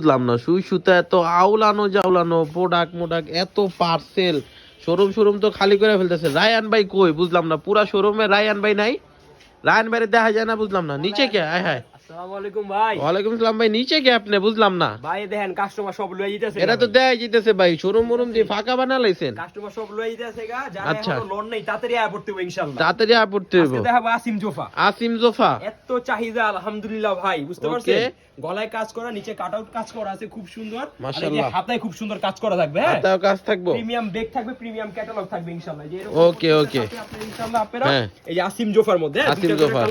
বুঝলাম না, সুই সুতা এত আউলানো জাউলানো প্রোডাক্ট মোডাক্ট এত পার্সেল, শোরুম তো খালি করে ফেলতেছে। রায়ান ভাই কই বুঝলাম না, পুরা শোরুমে রায়ান ভাই নাই, রায়ান ভাইরে দেখা যায় না, বুঝলাম না। নিচে কে? আয় হায়, আসসালামু আলাইকুম ভাই। ওয়ালাইকুম আসসালাম ভাই। নিচে কে আপনি? বুঝলাম না ভাই দেখেন কাস্টমার সব লয়ে যাইতেছে। এটা তো দেখাই জিতেছে ভাই, শোরুম মুরুম দিয়ে ফাঁকা বানা লাইছেন। কাস্টমার সব লয়ে যাইতেছে গা, যারা আচ্ছা। এখনো লোন নেই তাড়াতাড়ি আয় পড়তে হবে ইনশাআল্লাহ। তাড়াতাড়ি আয় পড়তে হইব। আজকে দেখাবো আসিম জোফা। আসিম জোফা এত চাহিদা আলহামদুলিল্লাহ ভাই, বুঝতে পারছেন? গলায় কাজ করা, নিচে কাট আউট কাজ করা আছে খুব সুন্দর। আর এই যে মাশাআল্লাহ, হাতায় খুব সুন্দর কাজ করা থাকবে। হ্যাঁ, হাতেও কাজ থাকবে, প্রিমিয়াম বেগ থাকবে, প্রিমিয়াম ক্যাটালগ থাকবে ইনশাআল্লাহ। যে এরকম ওকে ওকে আপনি ইনশাআল্লাহ আপনারা হ্যাঁ। এই যে আসিম জোফার মধ্যে আসিম জোফার,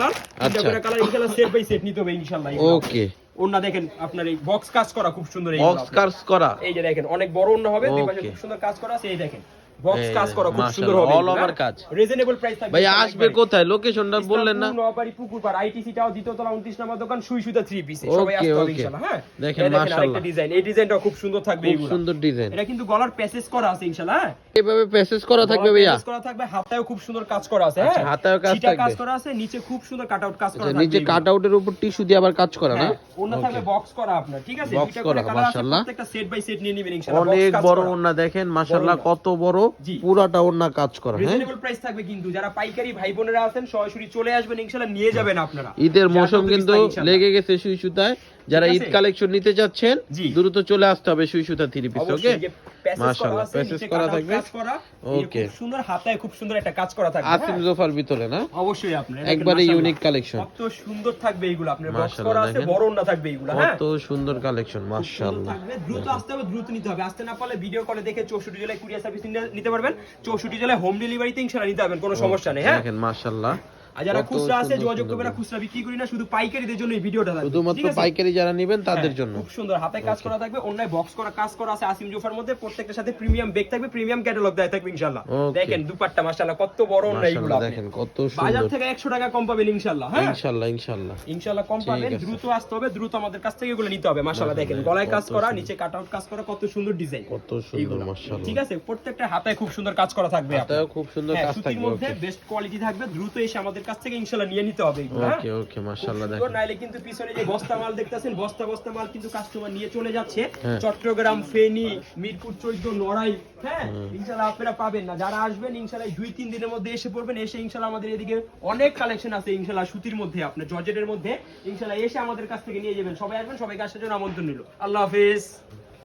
আচ্ছা করে কালার ইনশাআল্লাহ সেট বাই সেট নিতে হবে ইনশাআল্লাহ। ওকে। ওন্না দেখেন আপনার এই বক্স কাজ করা খুব সুন্দর, এই বক্স কাজ করা, এই যে দেখেন অনেক বড় ওন্না হবে, দুই পাশে ওকে। খুব সুন্দর কাজ করা আছে। এই দেখেন বক্স এই কাজ করা খুব মাশাআল্লাহ, সুন্দর হবে, অল ওভার কাজ। রিজনেবল প্রাইস থাকবে ভাই আসবে কোথায়? লোকেশনটা বললেন না? নওয়াবাড়ি পুকুরপাড় আইটিসি টাও দ্বিতীয় তলা 29 নম্বর দোকান, সুই সুতা 3 পিস। সবাই ওকে আসতে হবে ওকে। ইনশাআল্লাহ। হ্যাঁ দেখেন এই মাশাআল্লাহ, আরেকটা ডিজাইন, এই ডিজাইনটা খুব সুন্দর থাকবে। খুব এগুলো সুন্দর ডিজাইন। এটা কিন্তু গলার প্যাসেজ করা আছে ইনশাআল্লাহ। হ্যাঁ, এভাবে প্যাসেজ করা থাকবে ভাইয়া? প্যাসেজ করা থাকবে, হাতায়ও খুব সুন্দর কাজ করা আছে। আচ্ছা, হ্যাঁ, হাতায়ও কাজ সেটা থাকবে, কাজ করা আছে, নিচে খুব সুন্দর কাট আউট কাজ করা আচ্ছা, থাকবে। নিচে কাট আউটের উপর টিস্যু দিয়ে আবার কাজ করা না? হ্যাঁ, ওন্না থাকবে বক্স করা আপনার, ঠিক আছে? বক্স দুইটা করা, করে কালার আছে, মাশাআল্লাহ। প্রত্যেকটা সেট বাই সেট নিয়ে নেবেন ইনশাআল্লাহ। অনেক বক্স কাজ বড় করা। ওন্না দেখেন মাশাআল্লাহ, বড় কত বড়, জি। পুরাটা ওন্না কাজ করা। হ্যাঁ, রিজনেবল প্রাইস থাকবে কিন্তু যারা পাইকারি ভাই বোনেরা আছেন সরাসরি চলে আসবেন ইনশাআল্লাহ, নিয়ে যাবেন আপনারা। ঈদের যার মৌসুম মতো কিন্তু বিস্তার ইনশাআল্লাহ। লেগে গেছে সুই সুতায়, যারা ঠিক ঈদ আছে? কালেকশন নিতে যাচ্ছেন জি। দ্রুত চলে আসতে হবে সুই সুতা 3 পিস। ওকে অবশ্যই যে প্যাসেজ করা মাশাআল্লাহ, আছে, প্যাসেজ নিচে করা কাট আউট থাকবে। কাজ করা, এই যে ওকে। খুব সুন্দর হাতায় খুব সুন্দর একটা কাজ করা থাকবে। আসিম জোফার ভিতরে না? অবশ্যই আপনার একবারে ইউনিক কালেকশন, কত সুন্দর থাকবে এইগুলো, আপনার বক্স মাশাআল্লাহ, করা আছে, দেখেন। বড় ওন্না থাকবে এইগুলো। হ্যাঁ, কত সুন্দর কালেকশন সুন্দর মাশাআল্লাহ। থাকবে। দ্রুত আসতে হবে, দ্রুত নিতে হবে। আসতে না পারলে ভিডিও কলে দেখে 64 জেলায় কুরিয়ার সার্ভিস নিতে পারবেন, 64 জেলায় হোম ডেলিভারিতে ইনশাআল্লাহ নিতে পারবেন, কোনো সমস্যা নেই। হ্যাঁ, দেখেন মাশাআল্লাহ, আর যারা কত খুচরা আছে সুন্দর যোগাযোগ সুন্দর করবে না, খুচরা বিক্রি করি না, শুধু পাইকারিদের জন্য এই ভিডিওটা থাকবে। শুধুমাত্র ঠিক আছে? পাইকারি যারা নেবেন তাদের হ্যাঁ, জন্য। খুব সুন্দর হাতে কাজ করা থাকবে, অন্যায় বক্স করা কাজ করা আছে আসিম জোফার মধ্যে, প্রত্যেকটার সাথে প্রিমিয়াম বেগ থাকবে, প্রিমিয়াম ক্যাটালগ দেয়া থাকবে ইনশাআল্লাহ। Okay. দেখেন দুপাট্টা মাশাআল্লাহ কত বড় অন্যায় এগুলো, মাশাআল্লাহ, দেখেন কত বাজার সুন্দর। থেকে 100 টাকা কম পাবেন ইনশাআল্লাহ। হ্যাঁ, ইনশাআল্লাহ ইনশাআল্লাহ ইনশাআল্লাহ কম ঠিক পাবেন। আছে। দ্রুত আসতে হবে, দ্রুত আমাদের কাছ থেকে এগুলো নিতে হবে। মাশাআল্লাহ দেখেন মাশাআল্লাহ, গলায় কাজ কত করা, সুন্দর। নিচে কাট আউট কাজ করা, কত সুন্দর ডিজাইন, কত সুন্দর এইগুলো। মাশাআল্লাহ। ঠিক আছে, প্রত্যেকটা হাতায় খুব সুন্দর কাজ করা থাকবে। হাতেও খুব সুন্দর হ্যাঁ, কাজ সুতির থাকবে। মধ্যে ওকে বেস্ট কোয়ালিটি থাকবে, দ্রুত এসে আমাদের কাছ থেকে ইনশাআল্লাহ নিয়ে নিতে হবে এগুলো। হ্যাঁ, ওকে ওকে মাশাআল্লাহ, খুব সুন্দর। দেখেন নাইলে কিন্তু পিছনে যে বস্তা মাল দেখতেছেন, বস্তা বস্তা মাল কিন্তু কাস্টমার নিয়ে চলে যাচ্ছে হ্যাঁ। চট্টগ্রাম, ফেনী, মিরপুর 14, নড়াইল। হ্যাঁ, ইনশাআল্লাহ আপনারা পাবেন না। যারা আসবেন ইনশাআল্লাহ 2-3 দিনের মধ্যে এসে পড়বেন, এসে ইনশাআল্লাহ আমাদের এদিকে অনেক কালেকশন আছে ইনশাআল্লাহ সুতির মধ্যে, আপনার জর্জেটের মধ্যে ইনশাআল্লাহ এসে আমাদের কাছ থেকে নিয়ে যাবেন। সবাই আসবেন, সবাইকে আসার জন্য আমন্ত্রণ নিল। আল্লাহ হাফেজ।